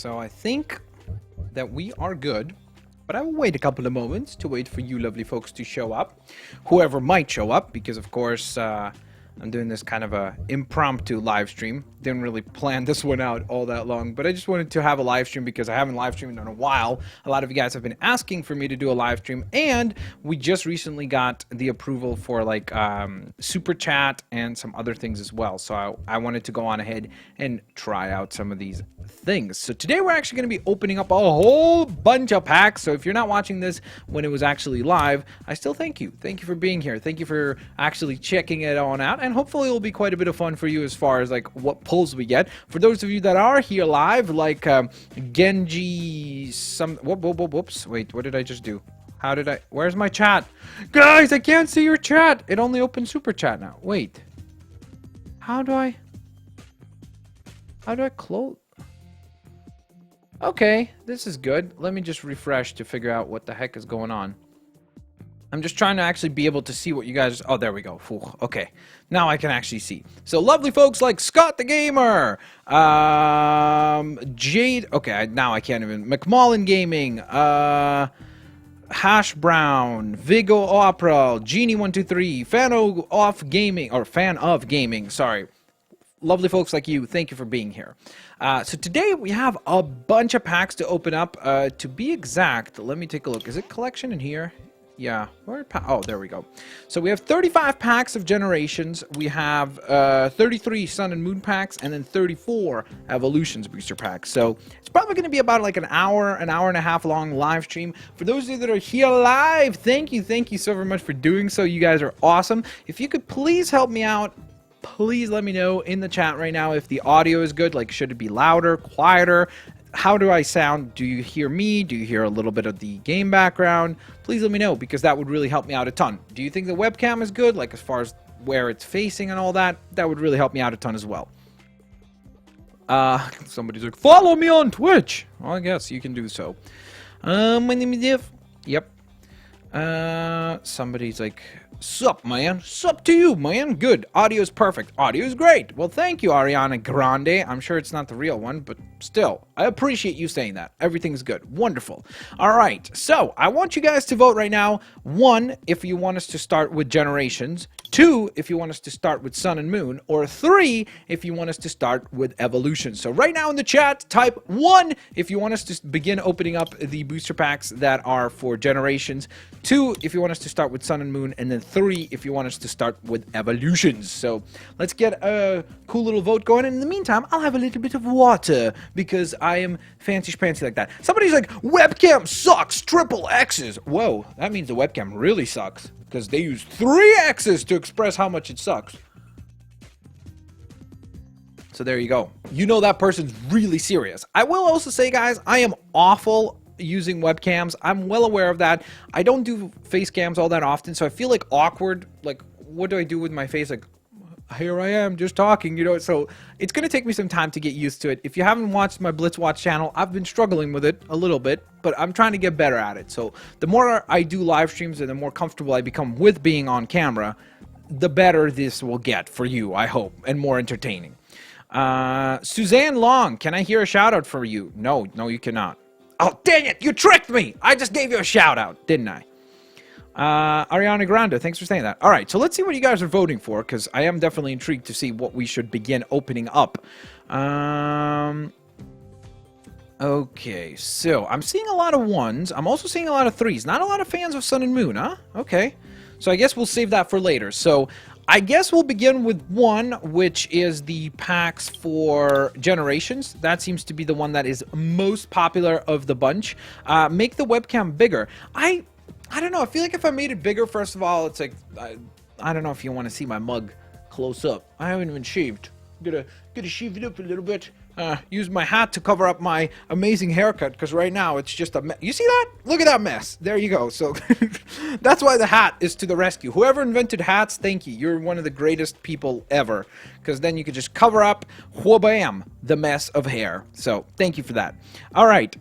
So I think that we are good. But I will wait a couple of moments to wait for you lovely folks to show up. Whoever might show up, because of course I'm doing this kind of a impromptu live stream. Didn't really plan this one out all that long, but I just wanted to have a live stream because I haven't live streamed in a while. A lot of you guys have been asking for me to do a live stream, and we just recently got the approval for like super chat and some other things as well. So I wanted to go on ahead and try out some of these things. So today we're actually going to be opening up a whole bunch of packs. So if you're not watching this when it was actually live, I still thank you. Thank you for being here. Thank you for actually checking it on out, and hopefully it'll be quite a bit of fun for you as far as like what pulls we get. For those of you that are here live, like Genji whoops, wait, what did I just do? How did I, where's my chat? Guys, I can't see your chat. It only opened super chat now. Wait, how do I close? Okay, this is good. Let me just refresh to figure out what the heck is going on. I'm just trying to actually be able to see what you guys... Oh, there we go. Ooh, okay, now I can actually see. So lovely folks like Scott the Gamer, Jade... Okay, now I can't even... McMullen Gaming, Hash Brown, Vigo Opera, Genie123, Fan of Gaming, sorry. Lovely folks like you, thank you for being here. So today we have a bunch of packs to open up. To be exact, let me take a look. Is it collection in here? Yeah. Oh, there we go. So we have 35 packs of Generations. We have 33 Sun and Moon packs, and then 34 Evolutions booster packs. So it's probably going to be about like an hour and a half long live stream. For those of you that are here live, thank you so very much for doing so. You guys are awesome. If you could please help me out, please let me know in the chat right now if the audio is good. Like, should it be louder, quieter? How do I sound? Do you hear me? Do you hear a little bit of the game background? Please let me know, because that would really help me out a ton. Do you think the webcam is good? Like, as far as where it's facing and all that? That would really help me out a ton as well. Somebody's like, follow me on Twitch. Well, I guess you can do so. My name is Div. Yep. Somebody's like, sup, man? Sup to you, man? Good. Audio's perfect. Audio's great. Well, thank you, Ariana Grande. I'm sure it's not the real one, but still, I appreciate you saying that. Everything's good. Wonderful. All right. So, I want you guys to vote right now. 1, if you want us to start with Generations. 2, if you want us to start with Sun and Moon. Or 3, if you want us to start with Evolution. So, right now in the chat, type 1 if you want us to begin opening up the booster packs that are for Generations. 2, if you want us to start with Sun and Moon. And then 3, if you want us to start with Evolutions. So let's get a cool little vote going. And in the meantime, I'll have a little bit of water because I am fancy-schmancy like that. Somebody's like, webcam sucks, triple X's. Whoa, that means the webcam really sucks because they use 3 X's to express how much it sucks. So there you go. You know that person's really serious. I will also say, guys, I am awful using webcams. I'm well aware of that. I don't do face cams all that often, so I feel like awkward. Like, what do I do with my face? Like, here I am just talking, you know. So it's gonna take me some time to get used to it. If you haven't watched my Blitzwatch channel, I've been struggling with it a little bit, but I'm trying to get better at it. So the more I do live streams and the more comfortable I become with being on camera, the better this will get for you, I hope, and more entertaining. Suzanne Long, can I hear a shout out for you? No, you cannot. Oh, dang it! You tricked me! I just gave you a shout-out, didn't I? Ariana Grande, thanks for saying that. All right, so let's see what you guys are voting for, because I am definitely intrigued to see what we should begin opening up. Okay, so I'm seeing a lot of 1s. I'm also seeing a lot of 3s. Not a lot of fans of Sun and Moon, huh? Okay. So I guess we'll save that for later. So I guess we'll begin with 1, which is the packs for Generations. That seems to be the one that is most popular of the bunch. Make the webcam bigger. I don't know. I feel like if I made it bigger, first of all, it's like, I don't know if you want to see my mug close up. I haven't even shaved. Gotta shave it up a little bit. Use my hat to cover up my amazing haircut, because right now it's just a mess. You see that? Look at that mess. There you go. So that's why the hat is to the rescue. Whoever invented hats, thank you. You're one of the greatest people ever, because then you could just cover up, wha-bam, the mess of hair. So thank you for that. All right.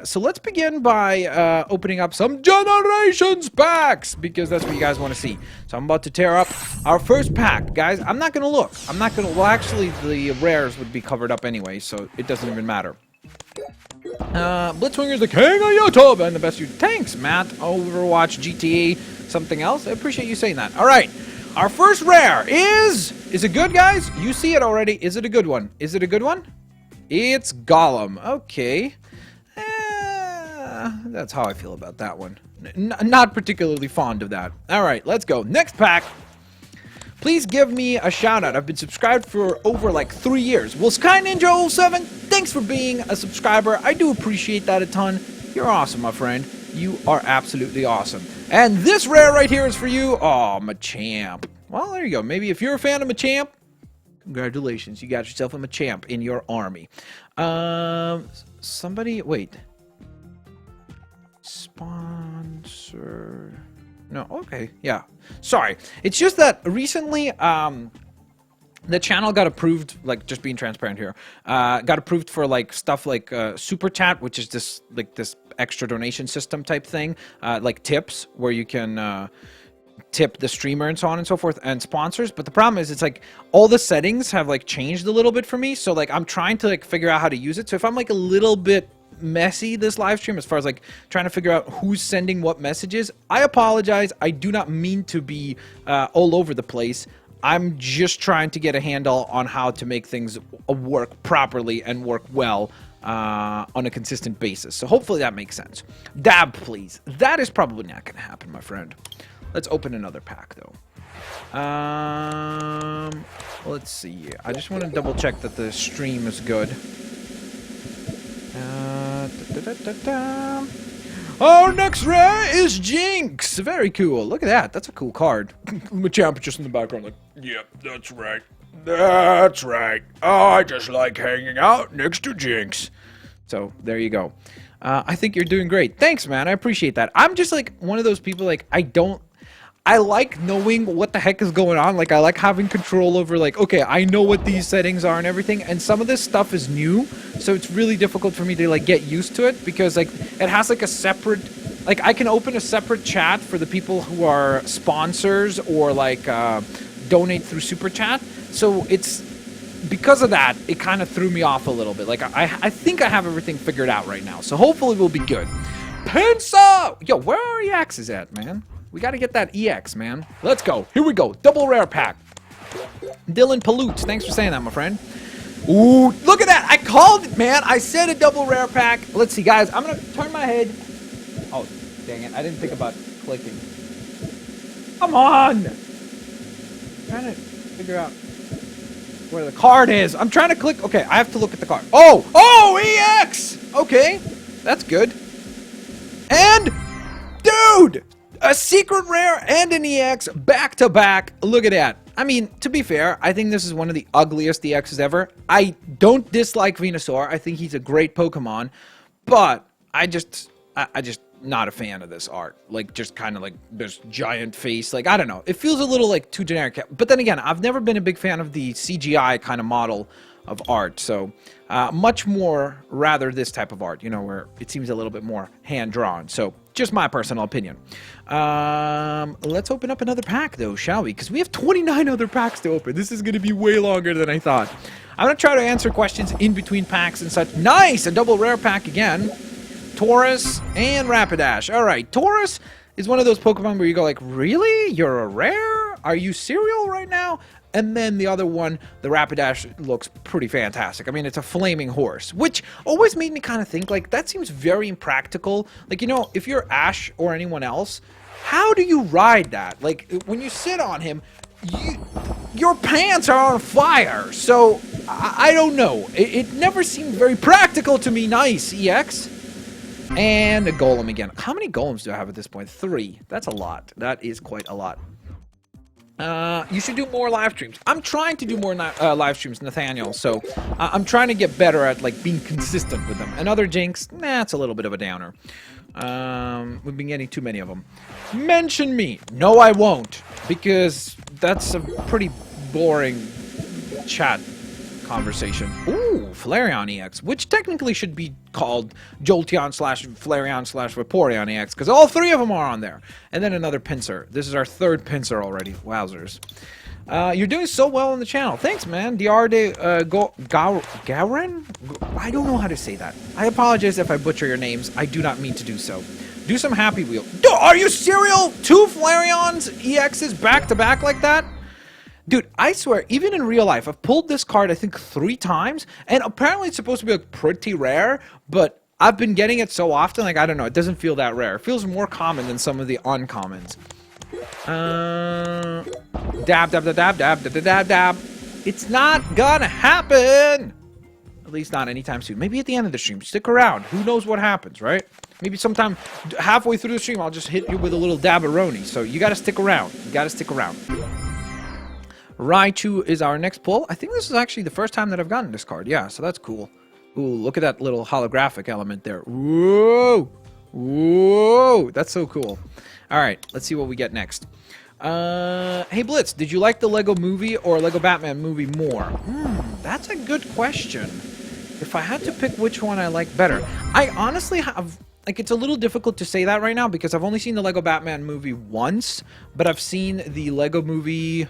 So let's begin by opening up some Generations packs, because that's what you guys want to see. So I'm about to tear up our first pack. Guys, I'm not going to look. Well, actually, the rares would be covered up anyway, so it doesn't even matter. Blitzwinger's the king of YouTube and the best you. Thanks, Matt. Overwatch, GTA, something else. I appreciate you saying that. All right. Our first rare is it good, guys? You see it already. Is it a good one? Is it a good one? It's Gollum. Okay. That's how I feel about that one. Not particularly fond of that. All right, let's go. Next pack. Please give me a shout out. I've been subscribed for over like 3 years. Well, Sky Ninja 07, thanks for being a subscriber. I do appreciate that a ton. You're awesome, my friend. You are absolutely awesome. And this rare right here is for you. Oh, Machamp. Well, there you go. Maybe if you're a fan of Machamp, congratulations. You got yourself a Machamp in your army. Somebody, wait. Sponsor. No, okay, yeah. Sorry. It's just that recently, the channel got approved, like, just being transparent here, got approved for, like, stuff like Super Chat, which is this, like, this extra donation system type thing, like tips, where you can tip the streamer and so on and so forth, and sponsors. But the problem is, it's like, all the settings have, like, changed a little bit for me, so, like, I'm trying to, like, figure out how to use it. So if I'm, like, a little bit messy this live stream as far as like trying to figure out who's sending what messages, I apologize. I do not mean to be all over the place. I'm just trying to get a handle on how to make things work properly and work well on a consistent basis. So hopefully that makes sense. Dab, please. That is probably not going to happen, my friend. Let's open another pack though. Let's see. I just want to double check that the stream is good. Our next rare is Jinx. Very cool. Look at that. That's a cool card. Machamp just in the background like, yep, that's right. That's right. I just like hanging out next to Jinx. So there you go. I think you're doing great. Thanks, man. I appreciate that. I'm just like one of those people, like, I like knowing what the heck is going on. Like, I like having control over, like, okay, I know what these settings are and everything. And some of this stuff is new, so it's really difficult for me to, like, get used to it. Because, like, it has, like, a separate... Like, I can open a separate chat for the people who are sponsors or, like, donate through Super Chat. So it's... Because of that, it kind of threw me off a little bit. Like, I think I have everything figured out right now. So hopefully we'll be good. Pencil! Yo, where are EXs at, man? We gotta get that EX, man. Let's go. Here we go. Double rare pack. Dylan Paloots. Thanks for saying that, my friend. Ooh, look at that. I called it, man. I said a double rare pack. Let's see, guys. I'm gonna turn my head. Oh, dang it. I didn't think about clicking. Come on. I'm trying to figure out where the card is. I'm trying to click. Okay, I have to look at the card. Oh! Oh, EX! Okay. That's good. And... Dude! A secret rare and an EX back to back. Look at that. I mean, to be fair, I think this is one of the ugliest EXs ever. I don't dislike Venusaur. I think he's a great Pokemon, but I just not a fan of this art. Like, just kind of like this giant face. Like, I don't know. It feels a little like too generic. But then again, I've never been a big fan of the CGI kind of model of art. So much more rather this type of art, you know, where it seems a little bit more hand-drawn. So just my personal opinion. Let's open up another pack, though, shall we? Because we have 29 other packs to open. This is going to be way longer than I thought. I'm going to try to answer questions in between packs and such. Nice! A double rare pack again. Taurus and Rapidash. All right, Taurus is one of those Pokemon where you go like, really? You're a rare? Are you cereal right now? And then the other one, the Rapidash, looks pretty fantastic. I mean, it's a flaming horse, which always made me kind of think, like, that seems very impractical. Like, you know, if you're Ash or anyone else, how do you ride that? Like, when you sit on him, your pants are on fire. So, I don't know. It never seemed very practical to me. Nice, EX. And a Golem again. How many Golems do I have at this point? 3. That's a lot. That is quite a lot. You should do more live streams. I'm trying to do more live streams, Nathaniel, so I'm trying to get better at, like, being consistent with them. Another Jinx, nah, it's a little bit of a downer. We've been getting too many of them. Mention me. No, I won't, because that's a pretty boring chat conversation. Ooh, Flareon EX, which technically should be called Jolteon / Flareon / Vaporeon EX, because all 3 of them are on there. And then another Pinsir. This is our 3rd Pinsir already. Wowzers. You're doing so well on the channel. Thanks, man. Garen? I don't know how to say that. I apologize if I butcher your names. I do not mean to do so. Do some Happy Wheel. Are you serial? 2 Flareons EXs back to back like that? Dude, I swear, even in real life, I've pulled this card, I think, 3 times, and apparently it's supposed to be, like, pretty rare, but I've been getting it so often, like, I don't know, it doesn't feel that rare. It feels more common than some of the uncommons. Dab, dab, dab, dab, dab, dab, dab, dab. It's not gonna happen! At least not anytime soon. Maybe at the end of the stream. Stick around. Who knows what happens, right? Maybe sometime halfway through the stream, I'll just hit you with a little dab-a-roni. So you gotta stick around. You gotta stick around. Raichu is our next pull. I think this is actually the first time that I've gotten this card. Yeah, so that's cool. Ooh, look at that little holographic element there. Whoa! Whoa! That's so cool. All right, let's see what we get next. Hey Blitz, did you like the Lego movie or Lego Batman movie more? That's a good question. If I had to pick which one I like better, I honestly have... Like, it's a little difficult to say that right now because I've only seen the Lego Batman movie once, but I've seen the Lego movie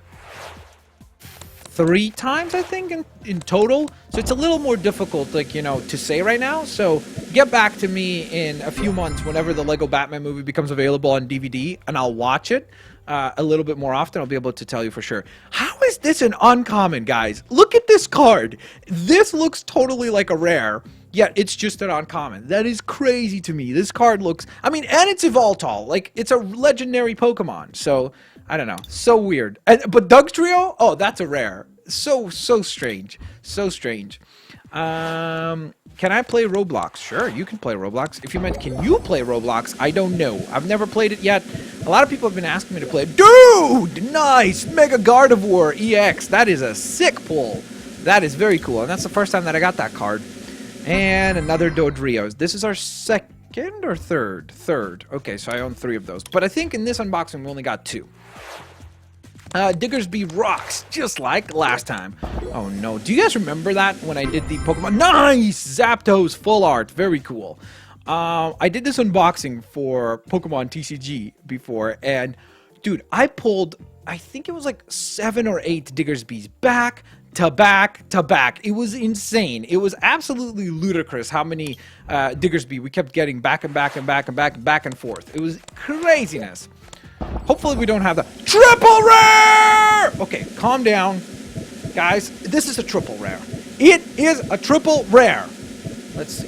3 times, I think, in total. So it's a little more difficult, like, you know, to say right now. So get back to me in a few months whenever the Lego Batman movie becomes available on DVD, and I'll watch it a little bit more often. I'll be able to tell you for sure. How is this an uncommon, guys? Look at this card. This looks totally like a rare, yet it's just an uncommon. That is crazy to me. This card looks... I mean, and it's Evoltol. Like, it's a legendary Pokemon. So... I don't know. So weird. But Doug Trio? Oh, that's a rare. So strange. So strange. Can I play Roblox? Sure, you can play Roblox. If you meant, can you play Roblox? I don't know. I've never played it yet. A lot of people have been asking me to play it. Dude! Nice! Mega Gardevoir EX. That is a sick pull. That is very cool. And that's the first time that I got that card. And another Dodrios. This is our second or third? Third. Okay, so I own 3 of those. But I think in this unboxing we only got 2. Diggersby rocks, just like last time. Oh no, do you guys remember that when I did the Pokemon? Nice! Zapdos full art, very cool. I did this unboxing for Pokemon TCG before, and dude, I pulled, I think it was like 7 or 8 Diggersbys back to back to back. It was insane. It was absolutely ludicrous how many Diggersby we kept getting back and back and back and back and back and forth. It was craziness. Hopefully we don't have the triple rare! Okay, calm down. Guys, this is a triple rare. It is a triple rare. Let's see.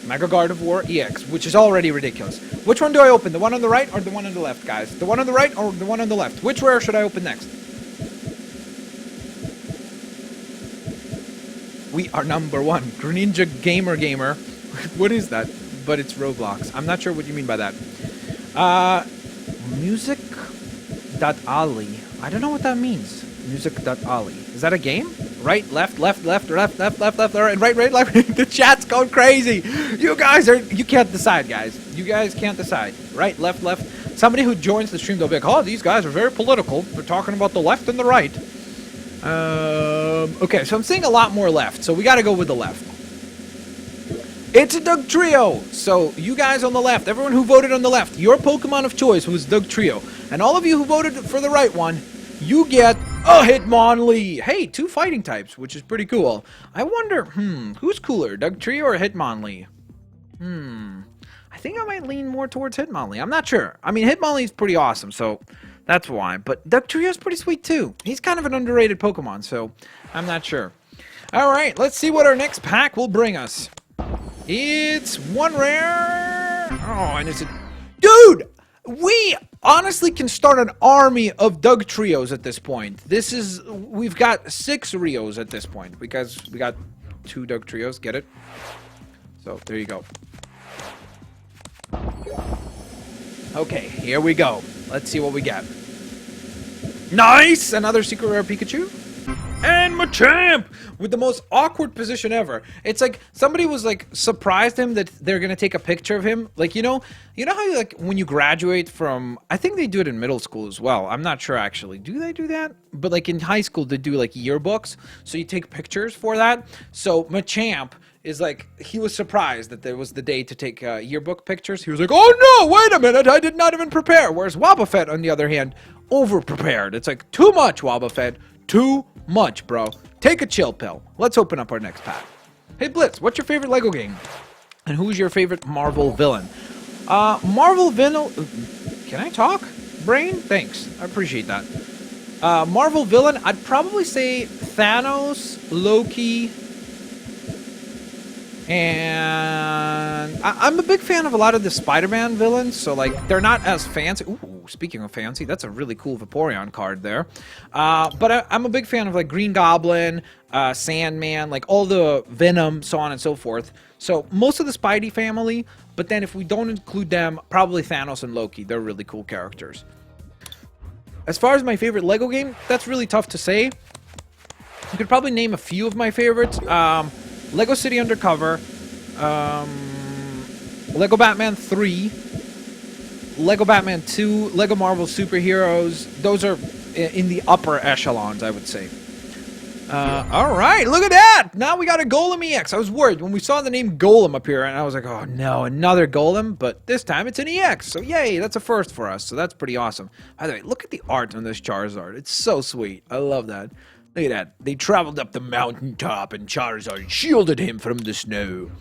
Mega Gardevoir EX, which is already ridiculous. Which one do I open? The one on the right or the one on the left, guys? The one on the right or the one on the left? Which rare should I open next? We are number 1. Greninja Gamer. What is that? But it's Roblox. I'm not sure what you mean by that. Music.ali. I don't know what that means. Music.ali. Is that a game? Right, left, left, left, left, left, left, left, right, left. The chat's going crazy. You guys are... You can't decide, guys. You guys can't decide. Right, left, left. Somebody who joins the stream, they'll be like, oh, these guys are very political. They're talking about the left and the right. Okay, so I'm seeing a lot more left. So we got to go with the left. It's a Doug Trio! So, you guys on the left, everyone who voted on the left, your Pokemon of choice was Doug Trio. And all of you who voted for the right one, you get a Hitmonlee! Hey, 2 fighting types, which is pretty cool. I wonder, who's cooler, Doug Trio or Hitmonlee? I think I might lean more towards Hitmonlee. I'm not sure. I mean, Hitmonlee is pretty awesome, so that's why. But Doug Trio's pretty sweet, too. He's kind of an underrated Pokemon, so I'm not sure. Alright, let's see what our next pack will bring us. It's 1 rare. Oh, and it's a... Dude! We honestly can start an army of Doug Trios at this point. This is... We've got 6 Rios at this point. Because we got 2 Doug Trios. Get it? So, there you go. Okay, here we go. Let's see what we get. Nice! Another secret rare Pikachu. And Machamp! With the most awkward position ever. It's like somebody was like surprised him that they're gonna take a picture of him. Like, you know how you, like, when you graduate from, I think they do it in middle school as well. I'm not sure actually. Do they do that? But like in high school they do like yearbooks, so you take pictures for that. So Machamp is like, he was surprised that there was the day to take yearbook pictures. He was like, oh no, wait a minute, I did not even prepare. Whereas Wobbuffet, on the other hand, over-prepared. It's like, too much, Wobbuffet. Too much, bro. Take a chill pill. Let's open up our next pack. Hey, Blitz, what's your favorite Lego game? And who's your favorite Marvel villain? Marvel villain... Can I talk? Brain? Thanks. I appreciate that. Marvel villain, I'd probably say Thanos, Loki, and I'm a big fan of a lot of the Spider-Man villains, so like they're not as fancy. Ooh, speaking of fancy, that's a really cool Vaporeon card there. But I'm a big fan of like Green Goblin, Sandman, like all the Venom, so on and so forth. So most of the Spidey family, but then if we don't include them, probably Thanos and Loki. They're really cool characters. As far as my favorite Lego game, that's really tough to say. You could probably name a few of my favorites. Lego City Undercover, Lego Batman 3, Lego Batman 2, Lego Marvel Superheroes. Those are in the upper echelons, I would say. Alright, look at that! Now we got a Golem EX. I was worried when we saw the name Golem appear, and I was like, oh no, another Golem, but this time it's an EX. So yay, that's a first for us, so that's pretty awesome. By the way, look at the art on this Charizard. It's so sweet. I love that. Look at that. They traveled up the mountaintop and Charizard shielded him from the snow.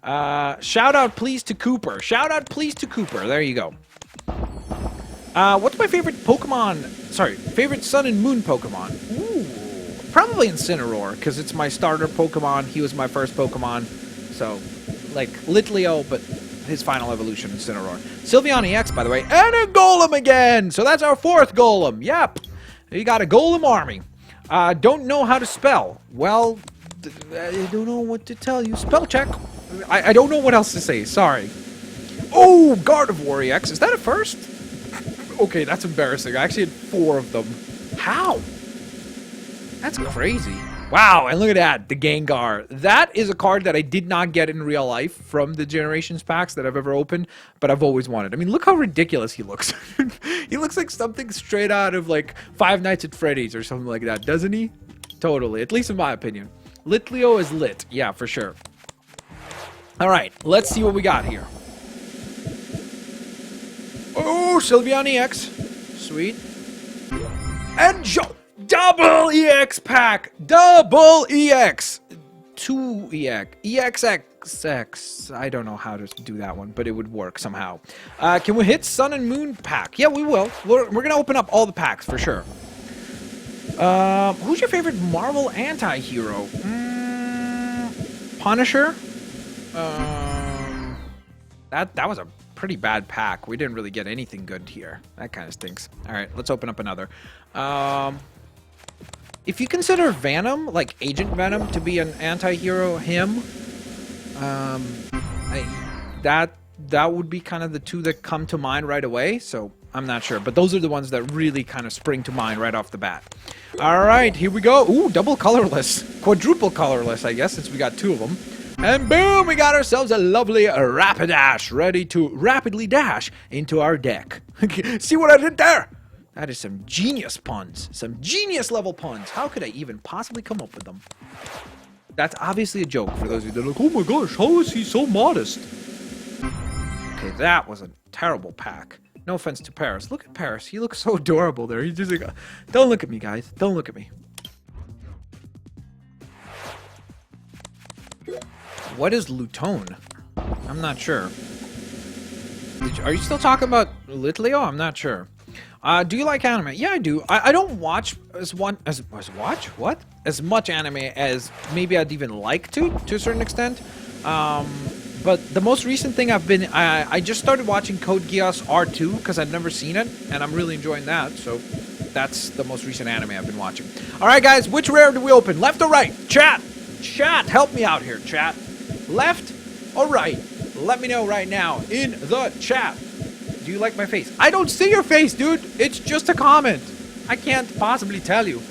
Shout out please to Cooper. Shout out please to Cooper. There you go. What's my favorite Pokemon? Sorry, favorite Sun and Moon Pokemon? Ooh, probably Incineroar, because it's my starter Pokemon. He was my first Pokemon. So, like, Litleo, but his final evolution, Incineroar. Sylveon EX, by the way. And a Golem again! So that's our fourth Golem. Yep. You got a Golem army. Don't know how to spell. Well, I don't know what to tell you. Spell check. I don't know what else to say. Sorry. Oh, Gardevoir EX. Is that a first? Okay, that's embarrassing. I actually had 4 of them. How? That's crazy. Wow, and look at that. The Gengar. That is a card that I did not get in real life from the Generations packs that I've ever opened, but I've always wanted. I mean, look how ridiculous he looks. He looks like something straight out of, like, Five Nights at Freddy's or something like that, doesn't he? Totally, at least in my opinion. Litleo is lit. Yeah, for sure. All right, let's see what we got here. Oh, Sylveon EX. Sweet. And double EX pack. Double EX. 2 EX. EXXX. I don't know how to do that one, but it would work somehow. Can we hit Sun and Moon pack? Yeah, we will. We're going to open up all the packs for sure. Who's your favorite Marvel anti-hero? Punisher? That was a pretty bad pack. We didn't really get anything good here. That kind of stinks. All right, let's open up another. If you consider Venom, like Agent Venom, to be an anti-hero, that would be kind of the 2 that come to mind right away. So I'm not sure, but those are the ones that really kind of spring to mind right off the bat. All right, here we go. Ooh, double colorless, quadruple colorless, I guess, since we got 2 of them. And boom, we got ourselves a lovely Rapidash, ready to rapidly dash into our deck. See what I did there? That is some genius puns. Some genius level puns. How could I even possibly come up with them? That's obviously a joke for those of you that are like, oh my gosh, how is he so modest? Okay, that was a terrible pack. No offense to Paris. Look at Paris. He looks so adorable there. He's just like, don't look at me, guys. Don't look at me. What is Lutone? I'm not sure. Are you still talking about Litleo? I'm not sure. Do you like anime? Yeah, I do. I don't watch as much anime as maybe I'd even like to a certain extent. But the most recent thing I just started watching Code Geass R2 because I'd never seen it, and I'm really enjoying that. So that's the most recent anime I've been watching. All right, guys, which rare do we open? Left or right? Chat, help me out here, chat. Left or right? Let me know right now in the chat. Do you like my face? I don't see your face, dude. It's just a comment. I can't possibly tell you.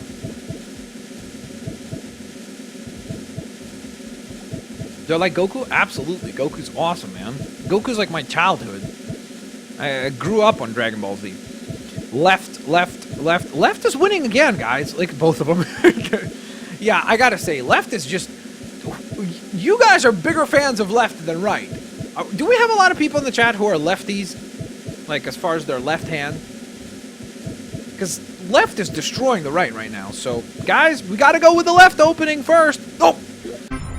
Do I like Goku? Absolutely. Goku's awesome, man. Goku's like my childhood. I grew up on Dragon Ball Z. Left. Left is winning again, guys. Like both of them. Yeah, I gotta say, left is just... You guys are bigger fans of left than right. Do we have a lot of people in the chat who are lefties? Like, as far as their left hand? because left is destroying the right now. So, guys, we got to go with the left opening first. Oh,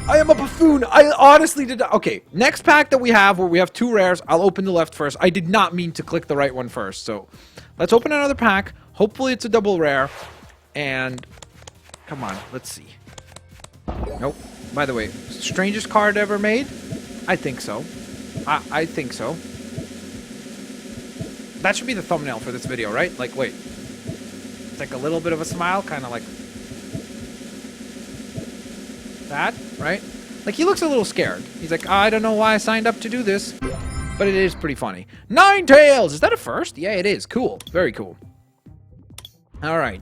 I am a buffoon. I honestly did not. Okay, next pack that we have, where we have 2 rares, I'll open the left first. I did not mean to click the right one first. So, let's open another pack. Hopefully, it's a double rare. And, come on, let's see. Nope. By the way, strangest card ever made? I think so. I think so. That should be the thumbnail for this video, right? Like, wait. It's like a little bit of a smile, kind of like that, right? Like, he looks a little scared. He's like, I don't know why I signed up to do this, but it is pretty funny. Ninetales! Is that a first? Yeah, it is. Cool. Very cool. All right.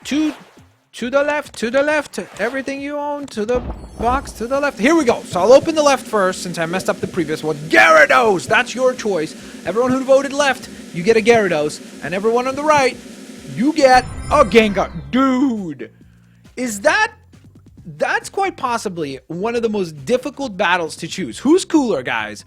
To the left, everything you own, to the box, to the left. Here we go. So I'll open the left first, since I messed up the previous one. Gyarados! That's your choice. Everyone who voted left, you get a Gyarados. And everyone on the right, you get a Gengar. Dude! That's quite possibly one of the most difficult battles to choose. Who's cooler, guys?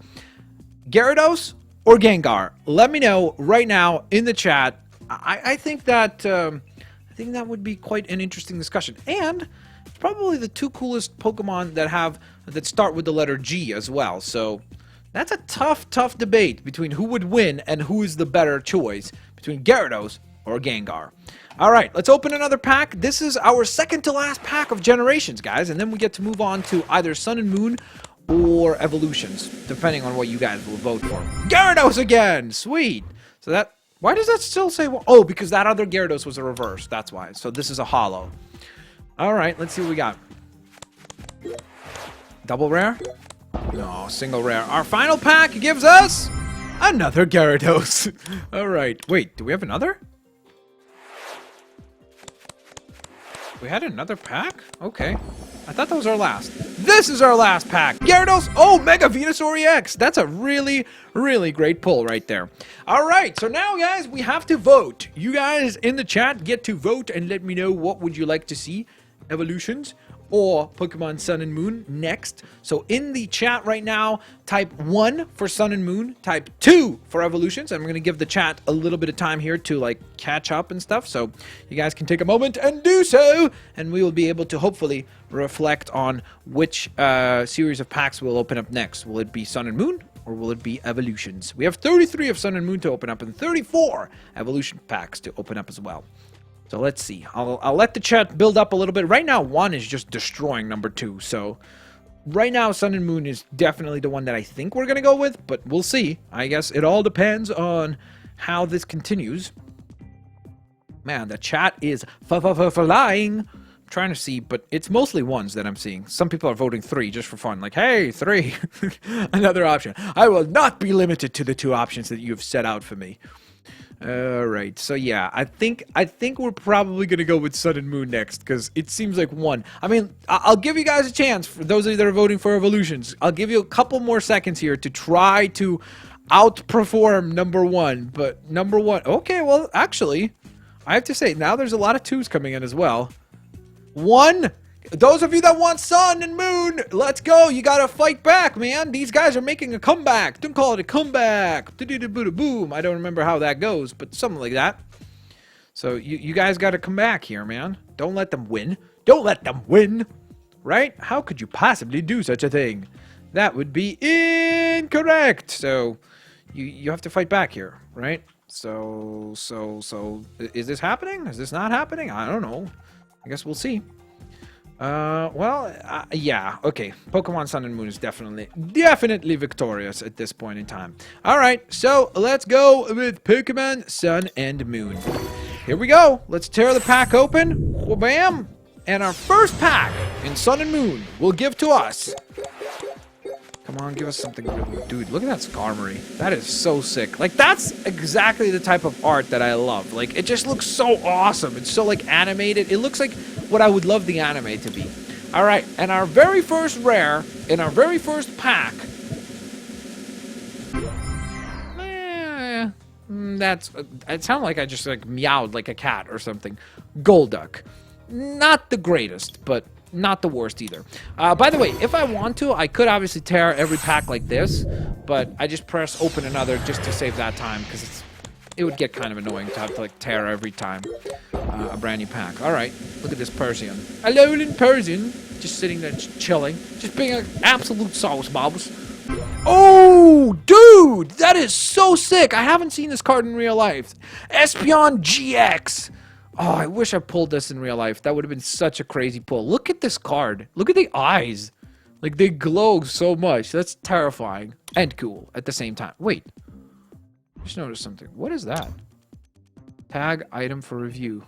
Gyarados or Gengar? Let me know right now in the chat. I think that... I think that would be quite an interesting discussion. And it's probably the 2 coolest Pokemon that start with the letter G as well. So that's a tough debate between who would win and who is the better choice between Gyarados or Gengar. All right, let's open another pack. This is our second to last pack of Generations, guys. And then we get to move on to either Sun and Moon or Evolutions, depending on what you guys will vote for. Gyarados again! Sweet! So that... Why does that still say... Oh, because that other Gyarados was a reverse. That's why. So this is a holo. All right, let's see what we got. Double rare? No, single rare. Our final pack gives us another Gyarados. All right. Wait, do we have another? We had another pack? Okay. I thought that was our last. This is our last pack. Gyarados. Oh, Mega Venusaur EX. That's a really, really great pull right there. All right. So now, guys, we have to vote. You guys in the chat get to vote and let me know what would you like to see. Evolutions or Pokemon Sun and Moon next. So in the chat right now, type 1 for Sun and Moon, type 2 for Evolutions. I'm going to give the chat a little bit of time here to like catch up and stuff. So you guys can take a moment and do so. And we will be able to hopefully reflect on which series of packs we'll open up next. Will it be Sun and Moon or will it be Evolutions? We have 33 of Sun and Moon to open up and 34 Evolution packs to open up as well. So let's see. I'll let the chat build up a little bit. Right now, 1 is just destroying number 2. So right now, Sun and Moon is definitely the one that I think we're going to go with. But we'll see. I guess it all depends on how this continues. Man, the chat is flying. I'm trying to see, but it's mostly 1s that I'm seeing. Some people are voting 3 just for fun. Like, hey, 3. Another option. I will not be limited to the 2 options that you've set out for me. All right, so yeah, I think we're probably gonna go with Sun and Moon next because it seems like 1. I mean, I'll give you guys a chance for those of you that are voting for Evolutions. I'll give you a couple more seconds here to try to outperform number 1. But number 1, okay, well, actually, I have to say now there's a lot of 2s coming in as well. 1. Those of you that want Sun and Moon, let's go. You gotta fight back, man. These guys are making a comeback. Don't call it a comeback. Boom. I don't remember how that goes, but something like that. So you guys gotta come back here, man. Don't let them win. Don't let them win. Right? How could you possibly do such a thing? That would be incorrect. So you have to fight back here, right? So is this happening? Is this not happening? I don't know. I guess we'll see. Yeah, okay. Pokemon Sun and Moon is definitely victorious at this point in time. Alright, so let's go with Pokemon Sun and Moon. Here we go. Let's tear the pack open. Bam! And our first pack in Sun and Moon will give to us... Come on, give us something really... Dude, look at that Skarmory. That is so sick. Like, that's exactly the type of art that I love. Like, it just looks so awesome. It's so, like, animated. It looks like what I would love the anime to be. All right, and our very first rare in our very first pack... it sounded like I just, like, meowed like a cat or something. Golduck. Not the greatest, but... not the worst either. By the way, if I want to, I could obviously tear every pack like this, but I just press open another just to save that time because it would get kind of annoying to have to like tear every time a brand new pack. All right, look at this Persian. A lowland Persian, just sitting there chilling, just being an absolute sauce bobs. Oh, dude, that is so sick. I haven't seen this card in real life. Espion GX. Oh, I wish I pulled this in real life. That would have been such a crazy pull. Look at this card. Look at the eyes. Like, they glow so much. That's terrifying and cool at the same time. Wait. Just noticed something. What is that? Tag item for review.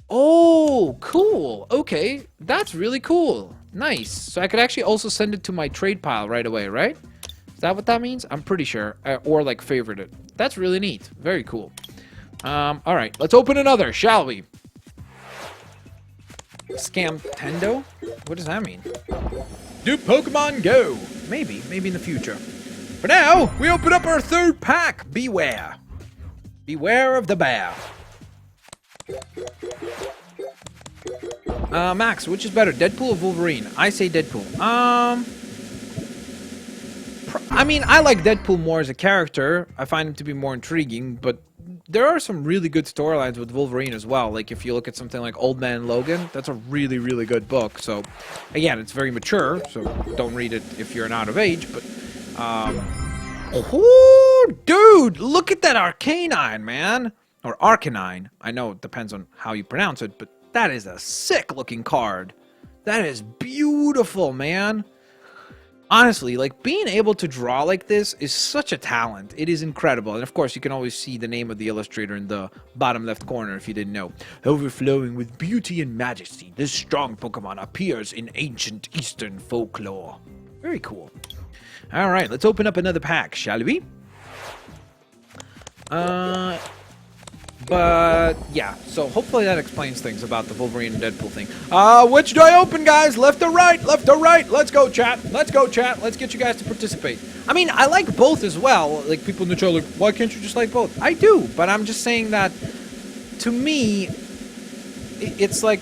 Oh, cool. Okay. That's really cool. Nice. So I could actually also send it to my trade pile right away, right? Is that what that means? I'm pretty sure. Or, like, favorite it. That's really neat. Very cool. All right. Let's open another, shall we? Scam Tendo? What does that mean? Do Pokemon Go? Maybe in the future. For now, we open up our third pack. Beware. Beware of the bear. Max, which is better, Deadpool or Wolverine? I say Deadpool. I mean, I like Deadpool more as a character. I find him to be more intriguing, but there are some really good storylines with Wolverine as well. Like, if you look at something like Old Man Logan, that's a really, really good book. So, again, it's very mature, so don't read it if you're not of age, but, oh, dude, look at that Arcanine, man. Or Arcanine. I know it depends on how you pronounce it, but that is a sick-looking card. That is beautiful, man. Honestly, like, being able to draw like this is such a talent. It is incredible. And, of course, you can always see the name of the illustrator in the bottom left corner if you didn't know. Overflowing with beauty and majesty, this strong Pokemon appears in ancient Eastern folklore. Very cool. All right, let's open up another pack, shall we? But, yeah, so hopefully that explains things about the Wolverine and Deadpool thing. Which do I open, guys? Left or right? Left or right? Let's go, chat. Let's go, chat. Let's get you guys to participate. I mean, I like both as well. Like, people in the chat are like, why can't you just like both? I do, but I'm just saying that, to me, it's like,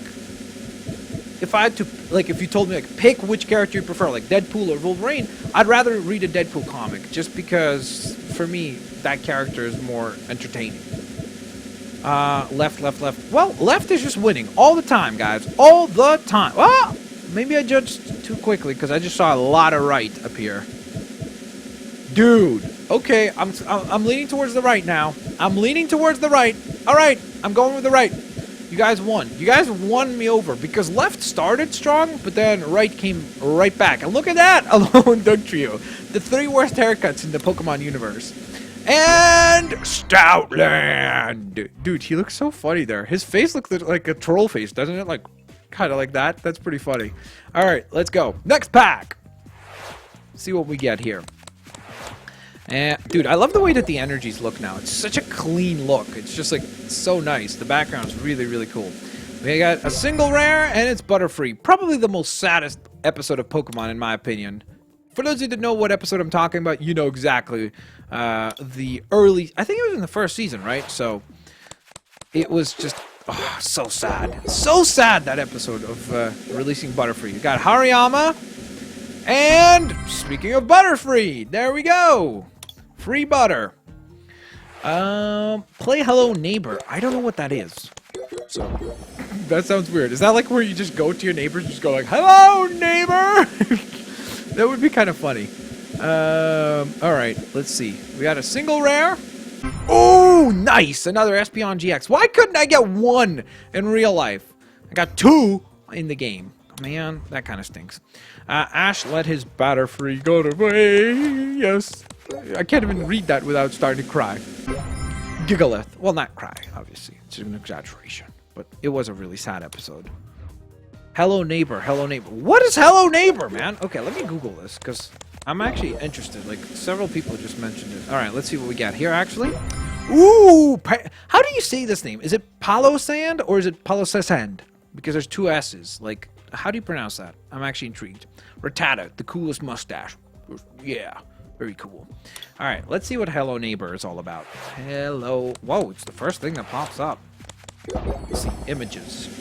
if I had to, like, if you told me, like, pick which character you prefer, like Deadpool or Wolverine, I'd rather read a Deadpool comic, just because, for me, that character is more entertaining. Left. Well, left is just winning all the time, guys. All the time. Well, maybe I judged too quickly because I just saw a lot of right up here. Dude. Okay, I'm leaning towards the right now. I'm leaning towards the right. All right, I'm going with the right. You guys won. You guys won me over because left started strong, but then right came right back. And look at that, Alone Doug Trio. The 3 worst haircuts in the Pokemon universe. And Stoutland! Dude, he looks so funny there. His face looks like a troll face, doesn't it? Like, kind of like that. That's pretty funny. Alright, let's go. Next pack! See what we get here. Dude, I love the way that the energies look now. It's such a clean look. It's just, like, so nice. The background's really, really cool. We got a single rare, and it's Butterfree. Probably the most saddest episode of Pokemon, in my opinion. For those of you that know what episode I'm talking about, you know exactly the early... I think it was in the first season, right? So, it was just... Oh, so sad. So sad, that episode of releasing Butterfree. You got Hariyama. And, speaking of Butterfree, there we go. Free butter. Play Hello Neighbor. I don't know what that is. So, that sounds weird. Is that like where you just go to your neighbors and just go like, Hello, neighbor! That would be kind of funny. Alright, let's see. We got a single rare. Oh, nice! Another Espeon GX. Why couldn't I get 1 in real life? I got 2 in the game. Man, that kind of stinks. Ash let his Butterfree go away. Yes. I can't even read that without starting to cry. Gigalith. Well, not cry, obviously. It's an exaggeration. But it was a really sad episode. Hello Neighbor, Hello Neighbor. What is Hello Neighbor, man? Okay, let me Google this, because I'm actually interested. Like, several people just mentioned it. Alright, let's see what we got here, actually. Ooh! How do you say this name? Is it Palo Sand, or is it Palo Sand? Because there's 2 S's. Like, how do you pronounce that? I'm actually intrigued. Rattata, the coolest mustache. Yeah, very cool. Alright, let's see what Hello Neighbor is all about. Hello... Whoa, it's the first thing that pops up. Let's see, images.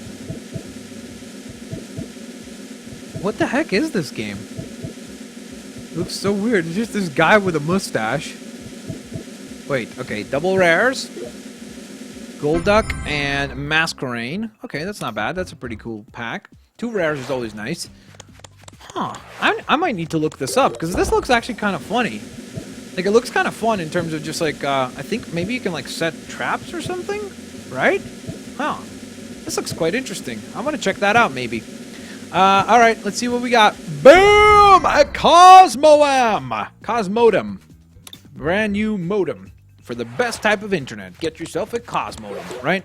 What the heck is this game? It looks so weird. It's just this guy with a mustache. Wait, okay, double rares. Golduck and Masquerain. Okay, that's not bad. That's a pretty cool pack. 2 rares is always nice. Huh. I might need to look this up, because this looks actually kind of funny. Like, it looks kind of fun in terms of just, like, I think maybe you can, like, set traps or something? Right? Huh. This looks quite interesting. I'm gonna check that out, maybe. Alright, let's see what we got. Boom! A Cosmodem. Brand new modem. For the best type of internet. Get yourself a Cosmodem, right?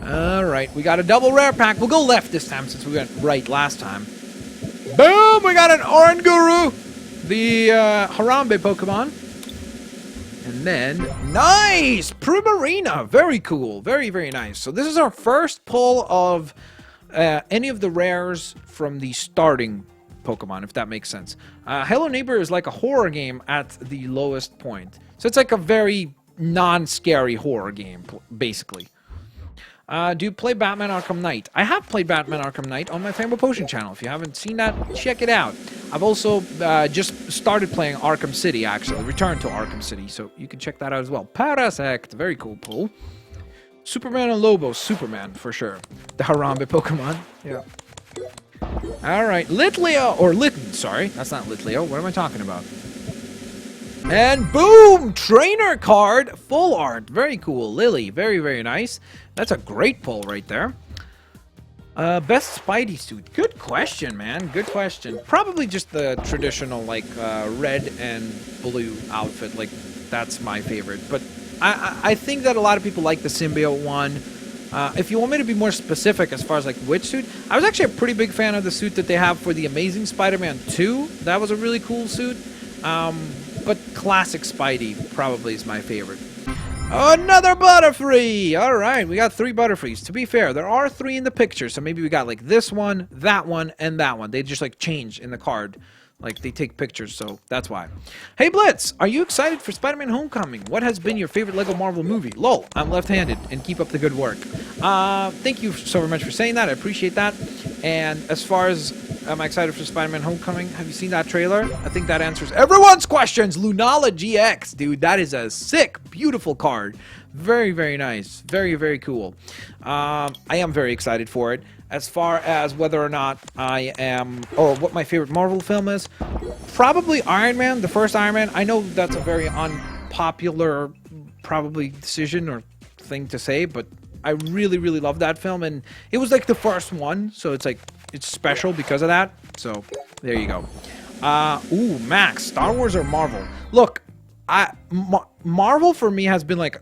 Alright, we got a double rare pack. We'll go left this time since we went right last time. Boom! We got an Oranguru! The Harambe Pokemon. And then, nice! Primarina! Very cool. Very, very nice. So this is our first pull of any of the rares from the starting Pokemon, if that makes sense. Hello Neighbor is like a horror game at the lowest point. So it's like a very non-scary horror game, basically. Do you play Batman Arkham Knight? I have played Batman Arkham Knight on my Fanboy Potion channel. If you haven't seen that, check it out. I've also just started playing Arkham City, actually. Returned to Arkham City, so you can check that out as well. Parasect, very cool pull. Superman and Lobo, Superman, for sure. The Harambe Pokemon. Yeah. Alright, Litleo, or Litten, sorry. That's not Litleo. What am I talking about? And boom! Trainer card, full art. Very cool. Lily, very, very nice. That's a great pull right there. Best Spidey suit. Good question, man. Good question. Probably just the traditional, like, red and blue outfit. Like, that's my favorite. But I think that a lot of people like the symbiote one. If you want me to be more specific as far as, like, which suit, I was actually a pretty big fan of the suit that they have for the Amazing Spider-Man 2. That was a really cool suit. But classic Spidey probably is my favorite. Another Butterfree! Alright, we got 3 Butterfrees. To be fair, there are 3 in the picture, so maybe we got like this one, and that one. They just like change in the card. Like, they take pictures, so that's why. Hey Blitz, are you excited for Spider-Man Homecoming? What has been your favorite Lego Marvel movie? Lol, I'm left-handed, and keep up the good work. Thank you so very much for saying that. I appreciate that. And as far as am I excited for Spider-Man Homecoming? Have you seen that trailer? I think that answers everyone's questions. Lunala GX, dude. That is a sick, beautiful card. Very, very nice. Very, very cool. I am very excited for it. As far as whether or not I am, or what my favorite Marvel film is, probably Iron Man, the first Iron Man. I know that's a very unpopular, probably decision or thing to say, but I really, really love that film. And it was like the first one, so it's like, it's special because of that. So there you go. Ooh, Max, Star Wars or Marvel? Look, Marvel for me has been like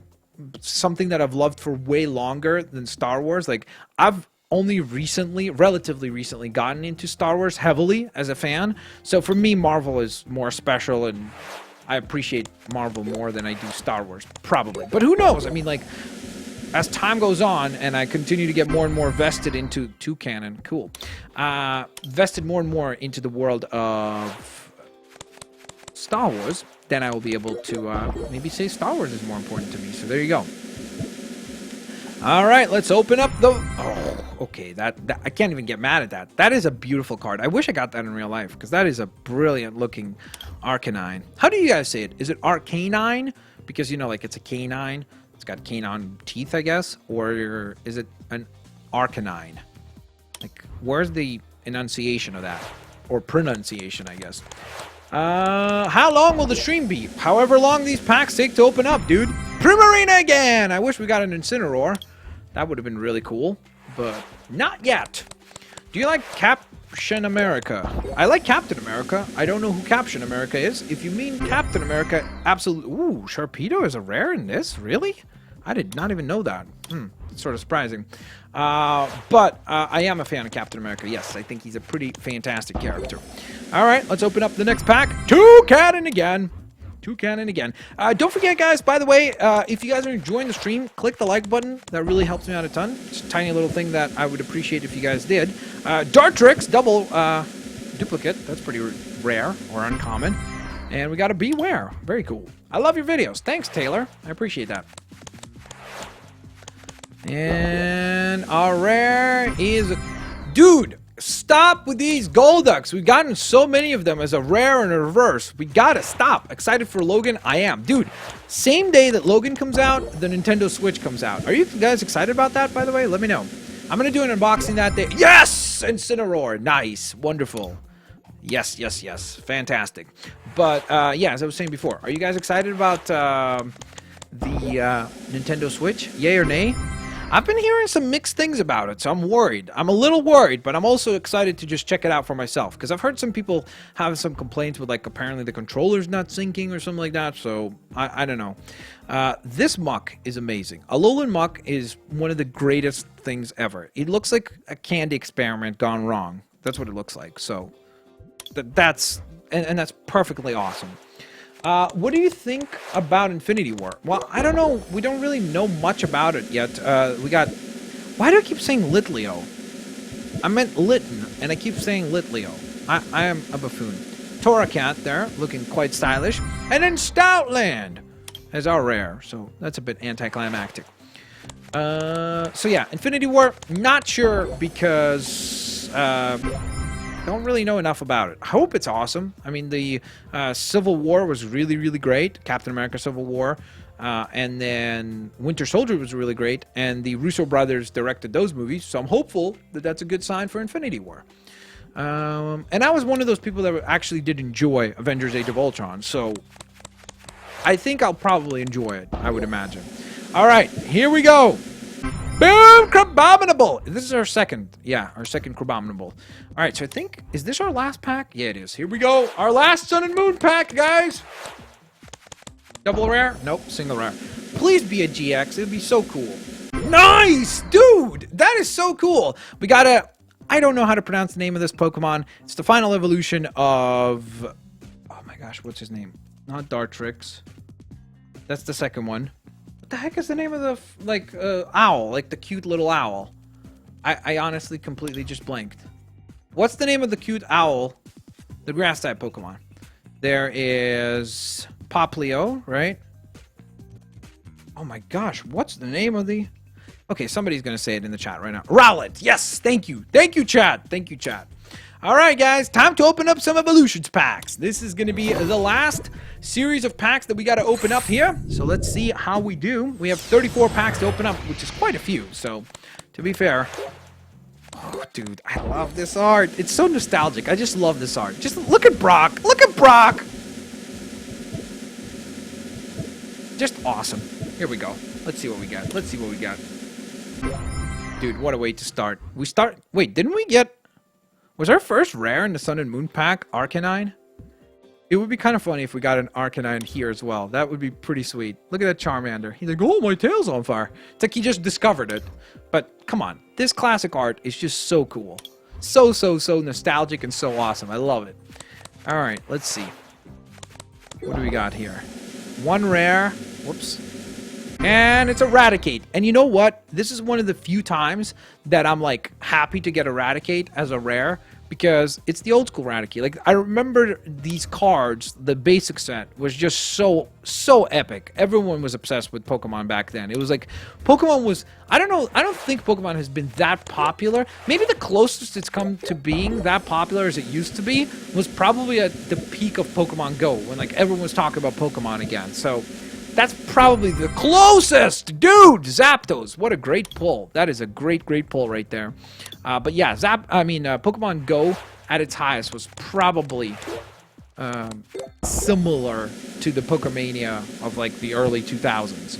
something that I've loved for way longer than Star Wars. Like, I've only recently, relatively recently, gotten into Star Wars heavily as a fan. So for me, Marvel is more special, and I appreciate Marvel more than I do Star Wars, probably. But who knows? I mean, like, as time goes on and I continue to get more and more vested into canon, vested more and more into the world of Star Wars, then I will be able to maybe say Star Wars is more important to me. So there you go. All right, let's open up the... Oh, okay, that I can't even get mad at that. That is a beautiful card. I wish I got that in real life, because that is a brilliant-looking Arcanine. How do you guys say it? Is it Arcanine? Because, you know, like, it's a canine. It's got canine teeth, I guess. Or is it an Arcanine? Like, where's the enunciation of that? Or pronunciation, I guess. How long will the stream be? However long these packs take to open up, dude. Primarina again! I wish we got an Incineroar. That would have been really cool, but not yet. Do you like Captain America? I like Captain America. I don't know who Captain America is. If you mean Captain America, absolutely. Ooh, Sharpedo is a rare in this? Really? I did not even know that. It's sort of surprising. But I am a fan of Captain America. Yes, I think he's a pretty fantastic character. All right, let's open up the next pack. Toucannon again. Toucannon again. Don't forget, guys, by the way, if you guys are enjoying the stream, click the like button. That really helps me out a ton. It's a tiny little thing that I would appreciate if you guys did. Dartrix, double duplicate. That's pretty rare or uncommon. And we got a Beware. Very cool. I love your videos. Thanks, Taylor. I appreciate that. And our rare is... Dude, stop with these Golducks. We've gotten so many of them as a rare and a reverse. We gotta stop. Excited for Logan? I am. Dude, same day that Logan comes out, the Nintendo Switch comes out. Are you guys excited about that, by the way? Let me know. I'm gonna do an unboxing that day. Yes! Incineroar. Nice. Wonderful. Yes, yes, yes. Fantastic. But, yeah, as I was saying before, are you guys excited about the Nintendo Switch? Yay or nay? I've been hearing some mixed things about it, so I'm worried. I'm a little worried, but I'm also excited to just check it out for myself. Because I've heard some people have some complaints with, like, apparently the controller's not syncing or something like that, so I don't know. This muck is amazing. Alolan muck is one of the greatest things ever. It looks like a candy experiment gone wrong. That's what it looks like, so that's perfectly awesome. What do you think about Infinity War? Well, I don't know. We don't really know much about it yet. We got... Why do I keep saying Litleo? I meant Litten, and I keep saying Litleo. I am a buffoon. Toracat there, looking quite stylish. And then Stoutland as our rare, so that's a bit anticlimactic. So yeah, Infinity War, not sure because... don't really know enough about it. I hope it's awesome. I mean, the Civil War was really, really great. Captain America Civil War. And then Winter Soldier was really great. And the Russo brothers directed those movies. So I'm hopeful that that's a good sign for Infinity War. And I was one of those people that actually did enjoy Avengers Age of Ultron. So I think I'll probably enjoy it, I would imagine. All right, here we go. Boom! Crabominable! This is our second. Yeah, our second Crabominable. Alright, so I think... Is this our last pack? Yeah, it is. Here we go. Our last Sun and Moon pack, guys! Double rare? Nope, single rare. Please be a GX. It would be so cool. Nice! Dude! That is so cool! We got a... I don't know how to pronounce the name of this Pokemon. It's the final evolution of... Oh my gosh, what's his name? Not Dartrix. That's the second one. The heck is the name of the owl, like the cute little owl? I honestly completely just blanked. What's the name of the cute owl? The grass type Pokemon. There is Poplio, right? Oh my gosh, what's the name of the... Okay, somebody's gonna say it in the chat right now. Rowlet, yes, thank you chat, thank you chat. All right, guys, time to open up some Evolutions packs. This is going to be the last series of packs that we got to open up here. So let's see how we do. We have 34 packs to open up, which is quite a few. So, to be fair... Oh, dude, I love this art. It's so nostalgic. I just love this art. Just look at Brock. Look at Brock! Just awesome. Here we go. Let's see what we got. Let's see what we got. Dude, what a way to start. We start... Wait, didn't we get... Was our first rare in the Sun and Moon pack Arcanine? It would be kind of funny if we got an Arcanine here as well. That would be pretty sweet. Look at that Charmander. He's like, oh, my tail's on fire. It's like he just discovered it. But come on. This classic art is just so cool. So nostalgic and so awesome. I love it. All right, let's see. What do we got here? One rare. Whoops. And it's Eradicate. And you know what? This is one of the few times that I'm, like, happy to get Eradicate as a rare. Because it's the old school Eradicate. Like, I remember these cards, the basic set, was just so epic. Everyone was obsessed with Pokemon back then. It was like, Pokemon was... I don't know. I don't think Pokemon has been that popular. Maybe the closest it's come to being that popular as it used to be was probably at the peak of Pokemon Go. When, like, everyone was talking about Pokemon again. So... That's probably the closest! Dude! Zapdos! What a great pull. That is a great pull right there. But yeah, Pokemon Go at its highest was probably similar to the Pokemania of like the early 2000s.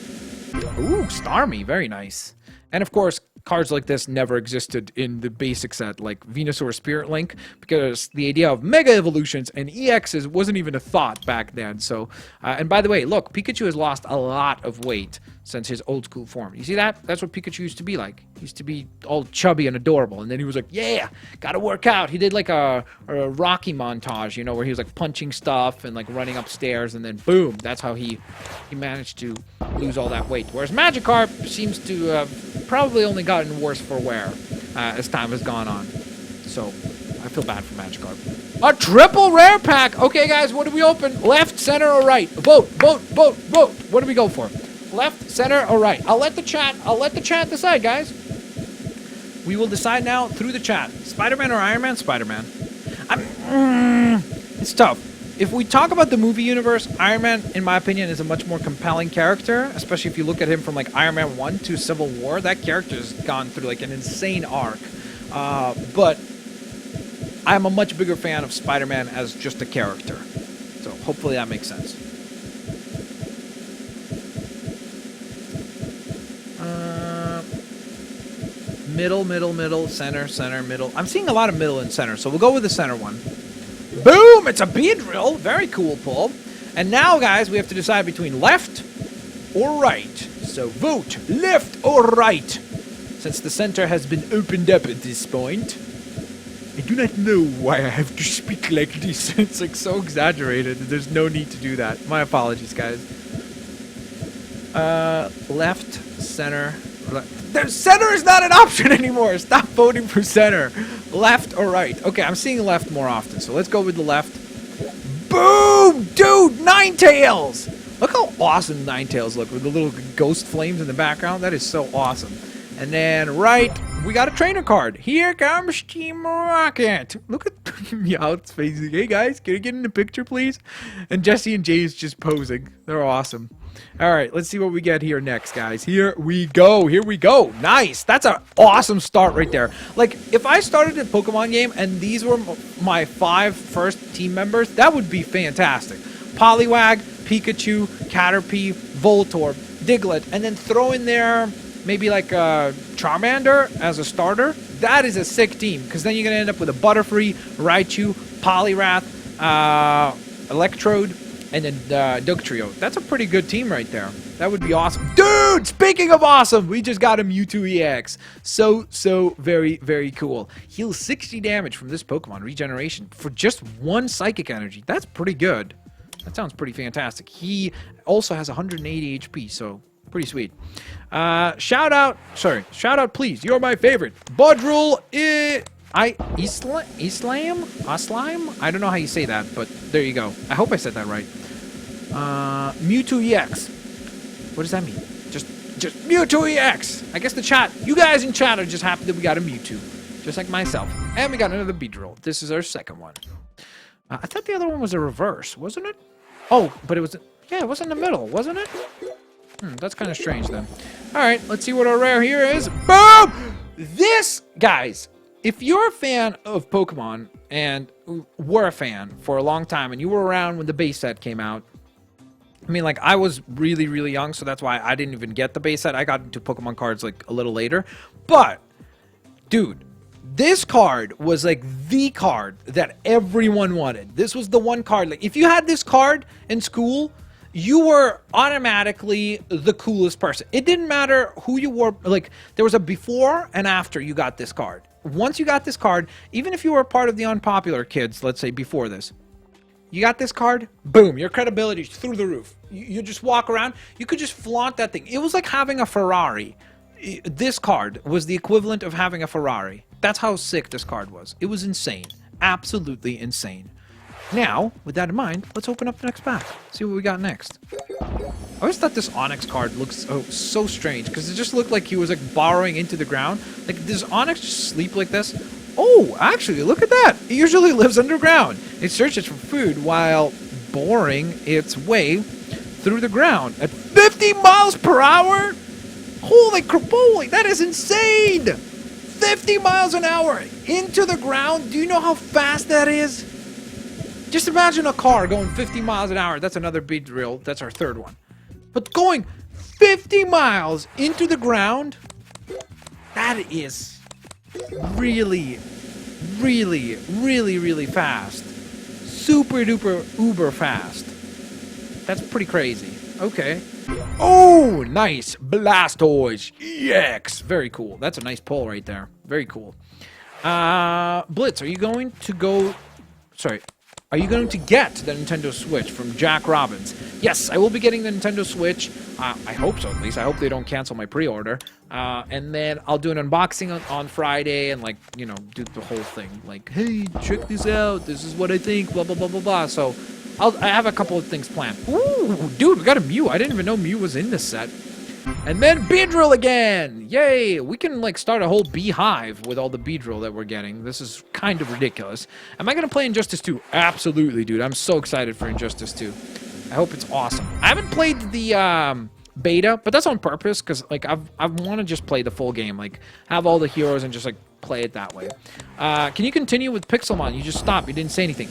Ooh, Starmie. Very nice. And of course, cards like this never existed in the basic set, like Venusaur Spirit Link, because the idea of Mega Evolutions and EXs wasn't even a thought back then. So, and by the way, look, Pikachu has lost a lot of weight since his old school form. You see that? That's what Pikachu used to be like. He used to be all chubby and adorable, and then he was like, yeah, gotta work out. He did like a Rocky montage, you know, where he was like punching stuff and like running upstairs, and then boom, that's how he managed to lose all that weight. Whereas Magikarp seems to have probably only gotten worse for wear as time has gone on. So I feel bad for Magikarp. A triple rare pack. Okay, guys, what do we open? Left, center, or right? Vote. What do we go for? Left, center, or right? I'll let the chat decide, guys. We will decide now through the chat. Spider-Man or Iron Man? Spider-Man. It's tough. If we talk about the movie universe, Iron Man, in my opinion, is a much more compelling character, especially if you look at him from like Iron Man 1 to Civil War. That character's gone through like an insane arc. But I'm a much bigger fan of Spider-Man as just a character. So hopefully that makes sense. Middle, center, middle. I'm seeing a lot of middle and center, so we'll go with the center one. Boom! It's a bead drill. Very cool pull. And now, guys, we have to decide between left or right. So vote left or right. Since the center has been opened up at this point. I do not know why I have to speak like this. It's like so exaggerated. There's no need to do that. My apologies, guys. Left, center, left. Center is not an option anymore. Stop voting for center. Left or right? Okay, I'm seeing left more often, so let's go with the left. Boom! Dude, Ninetales! Look how awesome Ninetales look with the little ghost flames in the background. That is so awesome. And then right, we got a trainer card. Here comes Team Rocket. Look at Meowth's facing. Hey guys, can you get in the picture, please? And Jesse and Jay is just posing. They're awesome. All right, let's see what we get here next, guys. Here we go. Here we go. Nice. That's an awesome start right there. Like, if I started a Pokemon game and these were my 5 first team members, that would be fantastic. Poliwag, Pikachu, Caterpie, Voltorb, Diglett, and then throw in there maybe like Charmander as a starter. That is a sick team, because then you're going to end up with a Butterfree, Raichu, Poliwrath, Electrode, and then Dugtrio. That's a pretty good team right there. That would be awesome. Dude, speaking of awesome, we just got a Mewtwo EX. So very, very cool. Heals 60 damage from this Pokemon regeneration for just 1 Psychic Energy. That's pretty good. That sounds pretty fantastic. He also has 180 HP, so pretty sweet. Shout out, please. You're my favorite. Budrul Islam? I don't know how you say that, but there you go. I hope I said that right. Mewtwo EX. What does that mean? Just Mewtwo EX. I guess the chat, you guys in chat are just happy that we got a Mewtwo. Just like myself. And we got another Beedrill. This is our second one. I thought the other one was a reverse, wasn't it? Oh, but it was, yeah, it was in the middle, wasn't it? That's kind of strange then. All right, let's see what our rare here is. Boom! This, guys, if you're a fan of Pokemon and were a fan for a long time and you were around when the base set came out, I mean, like, I was really, really young, so that's why I didn't even get the base set. I got into Pokemon cards, like, a little later. But, dude, this card was, like, the card that everyone wanted. This was the one card. Like, if you had this card in school, you were automatically the coolest person. It didn't matter who you were. Like, there was a before and after you got this card. Once you got this card, even if you were part of the unpopular kids, let's say before this, you got this card, boom, your credibility is through the roof. You just walk around, you could just flaunt that thing. It was like having a Ferrari. This card was the equivalent of having a Ferrari. That's how sick this card was. It was insane. Absolutely insane. Now, with that in mind, let's open up the next pack. See what we got next. I always thought this Onyx card looks so strange, because it just looked like he was like burrowing into the ground. Like, does Onyx just sleep like this? Oh, actually, look at that. It usually lives underground. It searches for food while boring its way through the ground at 50 miles per hour? Holy crapoli, that is insane! 50 miles an hour into the ground. Do you know how fast that is? Just imagine a car going 50 miles an hour. That's another beat drill. That's our third one. But going 50 miles into the ground, that is really, really, really, really fast. Super duper uber fast. That's pretty crazy. Okay. Oh, nice. Blastoise EX. Very cool. That's a nice pull right there. Very cool. Blitz, are you going to go... Sorry. Are you going to get the Nintendo Switch from Jack Robbins? Yes, I will be getting the Nintendo Switch. I hope so, at least. I hope they don't cancel my pre-order. And then I'll do an unboxing on Friday and, like, you know, do the whole thing. Like, hey, check this out. This is what I think, blah, blah, blah, blah, blah. So I have a couple of things planned. Ooh, dude, we got a Mew. I didn't even know Mew was in this set. And then Beedrill again! Yay! We can, like, start a whole beehive with all the Beedrill that we're getting. This is kind of ridiculous. Am I gonna play Injustice 2? Absolutely, dude. I'm so excited for Injustice 2. I hope it's awesome. I haven't played the, beta, but that's on purpose, because, like, I want to just play the full game. Like, have all the heroes and just, like, play it that way. Can you continue with Pixelmon? You just stopped. You didn't say anything.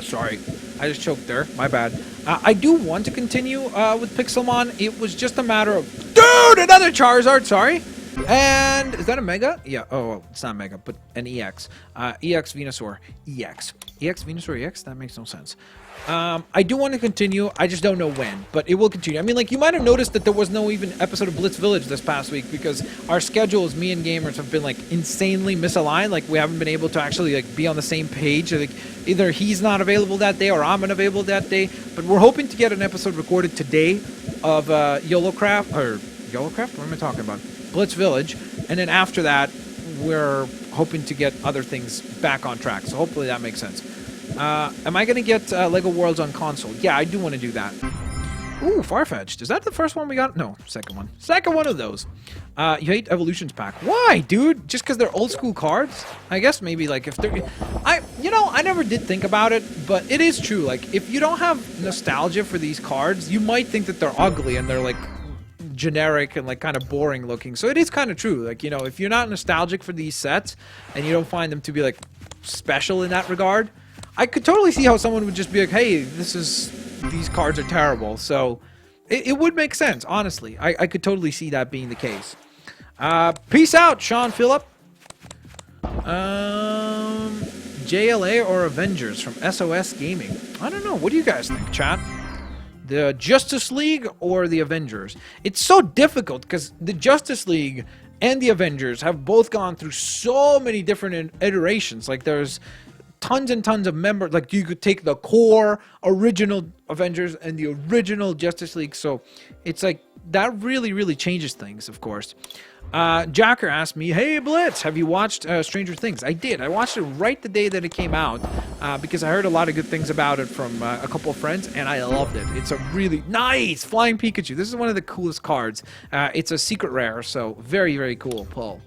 Sorry. I just choked there. My bad. I do want to continue with Pixelmon. It was just a matter of... Dude! Another Charizard! Sorry. And... Is that a Mega? Yeah. Oh, it's not Mega, but an EX. EX Venusaur. EX. EX Venusaur EX? That makes no sense. I do want to continue. I just don't know when, but it will continue. I mean, like, you might have noticed that there was no even episode of Blitz Village this past week because our schedules, me and gamers, have been, like, insanely misaligned. Like, we haven't been able to actually, like, be on the same page. Like, either he's not available that day or I'm unavailable that day. But we're hoping to get an episode recorded today of YOLOcraft, or YOLOcraft? What am I talking about? Blitz Village. And then after that, we're hoping to get other things back on track. So hopefully that makes sense. Am I going to get LEGO Worlds on console? Yeah, I do want to do that. Ooh, Farfetch'd. Is that the first one we got? No, second one. Second one of those. You hate Evolutions Pack. Why, dude? Just because they're old school cards? I guess maybe, like, if they're... You know, I never did think about it, but it is true. Like, if you don't have nostalgia for these cards, you might think that they're ugly and they're, like, generic and, like, kind of boring looking. So it is kind of true. Like, you know, if you're not nostalgic for these sets and you don't find them to be, like, special in that regard... I could totally see how someone would just be like, hey, these cards are terrible. So it would make sense, honestly. I could totally see that being the case. Peace out, Sean Phillip. JLA or Avengers from SOS Gaming? I don't know. What do you guys think, chat? The Justice League or the Avengers? It's so difficult because the Justice League and the Avengers have both gone through so many different iterations. Like, there's... tons and tons of members. Like, you could take the core original Avengers and the original Justice League. So it's like that really changes things, of course. Jacker asked me, hey Blitz, have you watched Stranger Things? I did. I watched it right the day that it came out because I heard a lot of good things about it from a couple of friends, and I loved it. It's a really nice Flying Pikachu. This is one of the coolest cards. It's a secret rare, so very cool pull.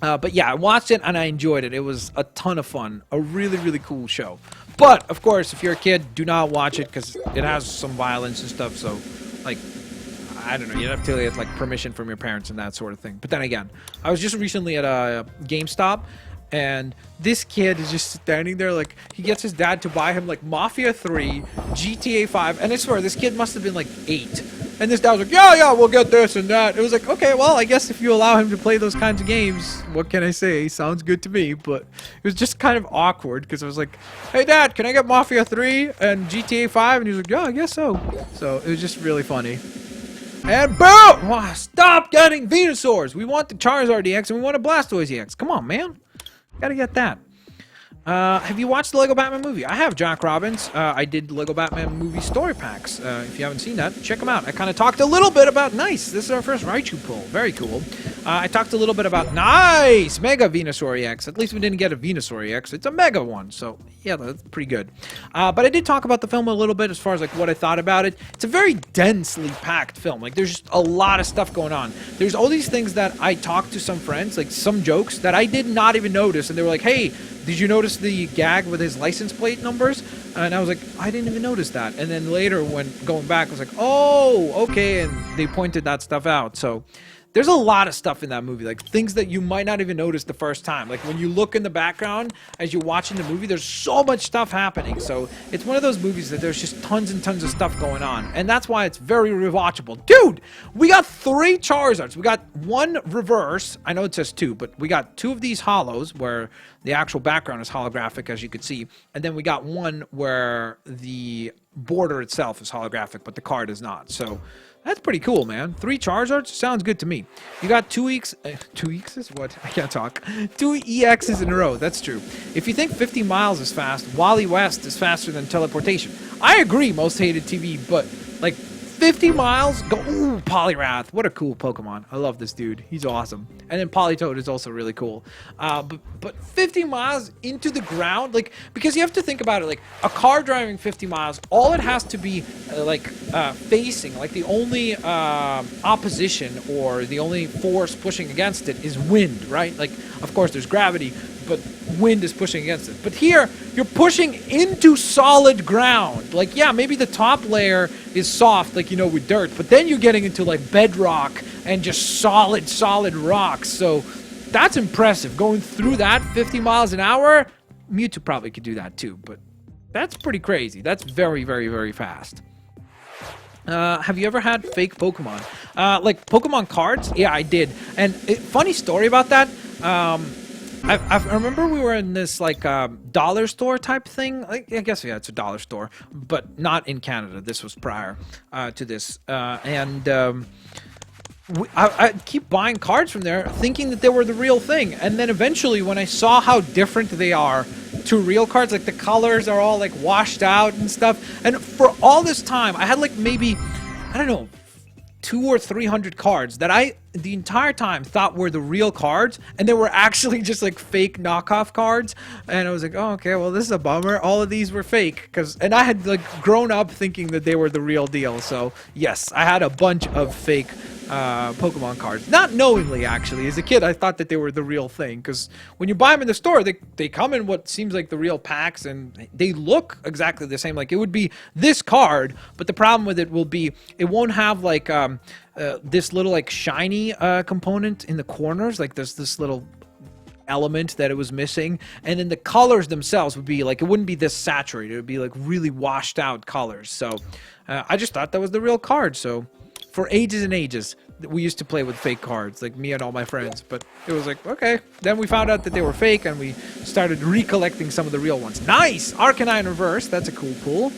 But yeah, I watched it and I enjoyed it. It was a ton of fun. A really cool show. But, of course, if you're a kid, do not watch it because it has some violence and stuff. So, like, I don't know. You'd have to get, like, permission from your parents and that sort of thing. But then again, I was just recently at a GameStop and this kid is just standing there, like, he gets his dad to buy him, like, Mafia 3, GTA 5, and I swear, this kid must have been, like, 8. And this dad was like, yeah, we'll get this and that. It was like, okay, well, I guess if you allow him to play those kinds of games, what can I say? Sounds good to me, but it was just kind of awkward, because I was like, hey, Dad, can I get Mafia 3 and GTA 5? And he was like, yeah, I guess so. So, it was just really funny. And boom! Wow, stop getting Venusaurs! We want the Charizard EX and we want a Blastoise EX. Come on, man. Gotta get that. Have you watched the Lego Batman movie? I have, Jack Robbins. I did Lego Batman movie story packs. If you haven't seen that, check them out. I kind of talked a little bit about... Nice! This is our first Raichu pull. Very cool. I talked a little bit about... Nice! Mega Venusaur EX. At least we didn't get a Venusaur EX. It's a Mega one, so yeah, that's pretty good. But I did talk about the film a little bit as far as like what I thought about it. It's a very densely packed film. Like, there's just a lot of stuff going on. There's all these things that I talked to some friends, like some jokes that I did not even notice, and they were like, hey, did you notice the gag with his license plate numbers? And I was like, I didn't even notice that. And then later when going back, I was like, oh, okay, and they pointed that stuff out. So there's a lot of stuff in that movie, like things that you might not even notice the first time. Like when you look in the background as you're watching the movie, there's so much stuff happening. So it's one of those movies that there's just tons and tons of stuff going on. And that's why it's very rewatchable. Dude, we got 3 Charizards. We got 1 reverse. I know it says 2, but we got 2 of these holos where the actual background is holographic, as you can see. And then we got 1 where the border itself is holographic, but the card is not. So that's pretty cool, man. 3 Charizards? Sounds good to me. You got 2 EXs? What? I can't talk. 2 EXs in a row. That's true. If you think 50 miles is fast, Wally West is faster than teleportation. I agree, most hated TV, but, like, 50 miles. Go, ooh, Poliwrath. What a cool Pokemon. I love this dude. He's awesome. And then Politoed is also really cool. But 50 miles into the ground, like, because you have to think about it, like, a car driving 50 miles, all it has to be, facing, like, the only opposition or the only force pushing against it is wind, right? Like, of course, there's gravity, but wind is pushing against it. But here, you're pushing into solid ground. Like, yeah, maybe the top layer is soft, like, you know, with dirt, but then you're getting into, like, bedrock and just solid rocks. So that's impressive. Going through that 50 miles an hour, Mewtwo probably could do that too, but that's pretty crazy. That's very, very, very fast. Have you ever had fake Pokemon? Like Pokemon cards? Yeah, I did. And funny story about that. I remember we were in this like dollar store type thing. I guess yeah, it's a dollar store, but not in Canada. This was prior to this, I keep buying cards from there, thinking that they were the real thing, and then eventually, when I saw how different they are to real cards, like the colors are all like washed out and stuff, and for all this time, I had like maybe, I don't know, 200 or 300 cards that I the entire time thought were the real cards, and they were actually just like fake knockoff cards. And I was like, oh, okay, well, this is a bummer. All of these were fake, and I had like grown up thinking that they were the real deal. So yes, I had a bunch of fake Pokemon cards, not knowingly. Actually, as a kid, I thought that they were the real thing, because when you buy them in the store, they come in what seems like the real packs, and they look exactly the same. Like it would be this card, but the problem with it will be it won't have like this little like shiny component in the corners. Like there's this little element that it was missing, and then the colors themselves would be like, it wouldn't be this saturated. It would be like really washed out colors. So I just thought that was the real card. So for ages and ages, we used to play with fake cards, like me and all my friends. But it was like, okay. Then we found out that they were fake, and we started recollecting some of the real ones. Nice! Arcanine Reverse. That's a cool pull.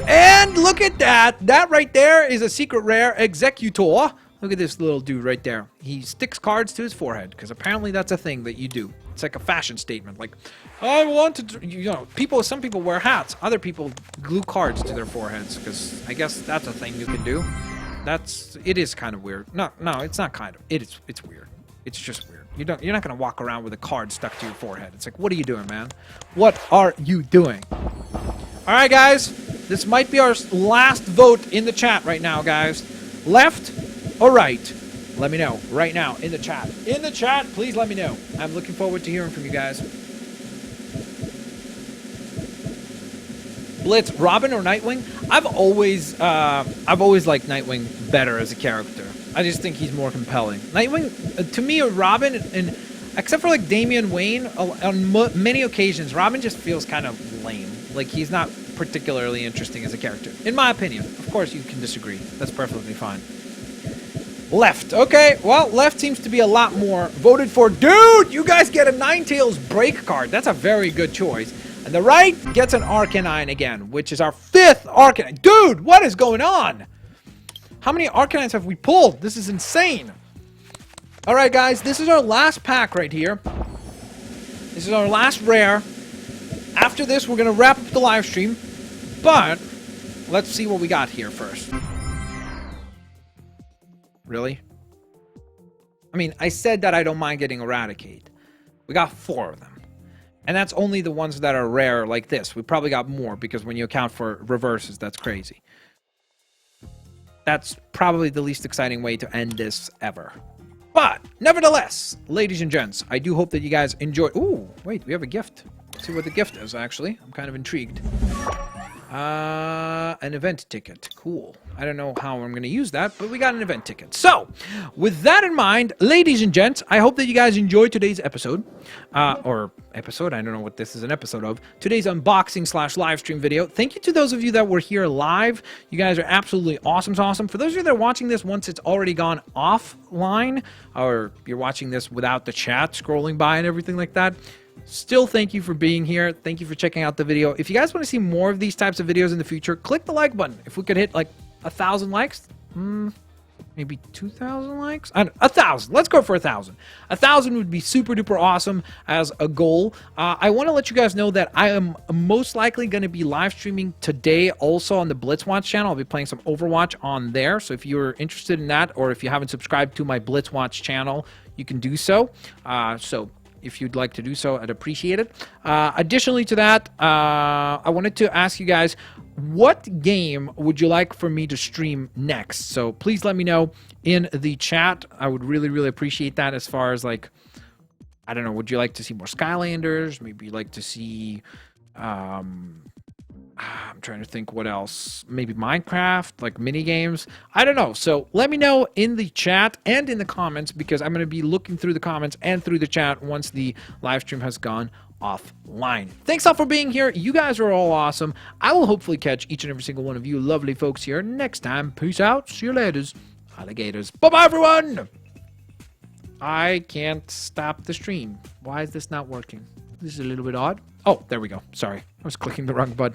And look at that. That right there is a secret rare Executor. Look at this little dude right there. He sticks cards to his forehead, because apparently that's a thing that you do. It's like a fashion statement. Like, I want to, you know, some people wear hats. Other people glue cards to their foreheads, because I guess that's a thing you can do. It is kind of weird. No, it's not kind of. It's weird. It's just weird. You're not gonna walk around with a card stuck to your forehead. It's like, what are you doing, man? What are you doing? All right, guys. This might be our last vote in the chat right now, guys. Left or right? Let me know right now in the chat. In the chat, please let me know. I'm looking forward to hearing from you guys. Blitz, Robin or Nightwing? I've always liked Nightwing better as a character. I just think he's more compelling. Nightwing, to me, or Robin, and except for like Damian Wayne, on many occasions, Robin just feels kind of lame. Like he's not particularly interesting as a character, in my opinion. Of course, you can disagree. That's perfectly fine. Left. Okay, well, left seems to be a lot more voted for. Dude, you guys get a Ninetales break card. That's a very good choice. And the right gets an Arcanine again, which is our 5th Arcanine. Dude, what is going on? How many Arcanines have we pulled? This is insane. All right, guys, this is our last pack right here. This is our last rare. After this, we're going to wrap up the live stream. But let's see what we got here first. Really? I mean, I said that I don't mind getting Eradicate. We got 4 of them. And that's only the ones that are rare like this. We probably got more, because when you account for reverses, that's crazy. That's probably the least exciting way to end this ever. But, nevertheless, ladies and gents, I do hope that you guys enjoyed. Ooh, wait, we have a gift. Let's see what the gift is, actually. I'm kind of intrigued. An event ticket. Cool. I don't know how I'm going to use that, but we got an event ticket. So, with that in mind, ladies and gents, I hope that you guys enjoyed today's episode. I don't know what this is an episode of. Today's unboxing / live stream video. Thank you to those of you that were here live. You guys are absolutely awesome. For those of you that are watching this once it's already gone offline, or you're watching this without the chat scrolling by and everything like that, still, thank you for being here. Thank you for checking out the video. If you guys want to see more of these types of videos in the future, click the like button. If we could hit like 1,000 likes, maybe 2,000 likes? 1,000. Let's go for 1,000. 1,000 would be super duper awesome as a goal. I want to let you guys know that I am most likely going to be live streaming today also on the Blitzwatch channel. I'll be playing some Overwatch on there. So if you're interested in that, or if you haven't subscribed to my Blitzwatch channel, you can do so. If you'd like to do so, I'd appreciate it. Additionally to that, I wanted to ask you guys, what game would you like for me to stream next? So please let me know in the chat. I would really, really appreciate that. As far as like, I don't know, would you like to see more Skylanders? Maybe you'd like to see, I'm trying to think what else. Maybe Minecraft, like mini games. I don't know. So let me know in the chat and in the comments, because I'm going to be looking through the comments and through the chat once the live stream has gone offline. Thanks all for being here. You guys are all awesome. I will hopefully catch each and every single one of you lovely folks here next time. Peace out. See you later, alligators. Bye-bye, everyone. I can't stop the stream. Why is this not working? This is a little bit odd. Oh, there we go. Sorry. I was clicking the wrong button.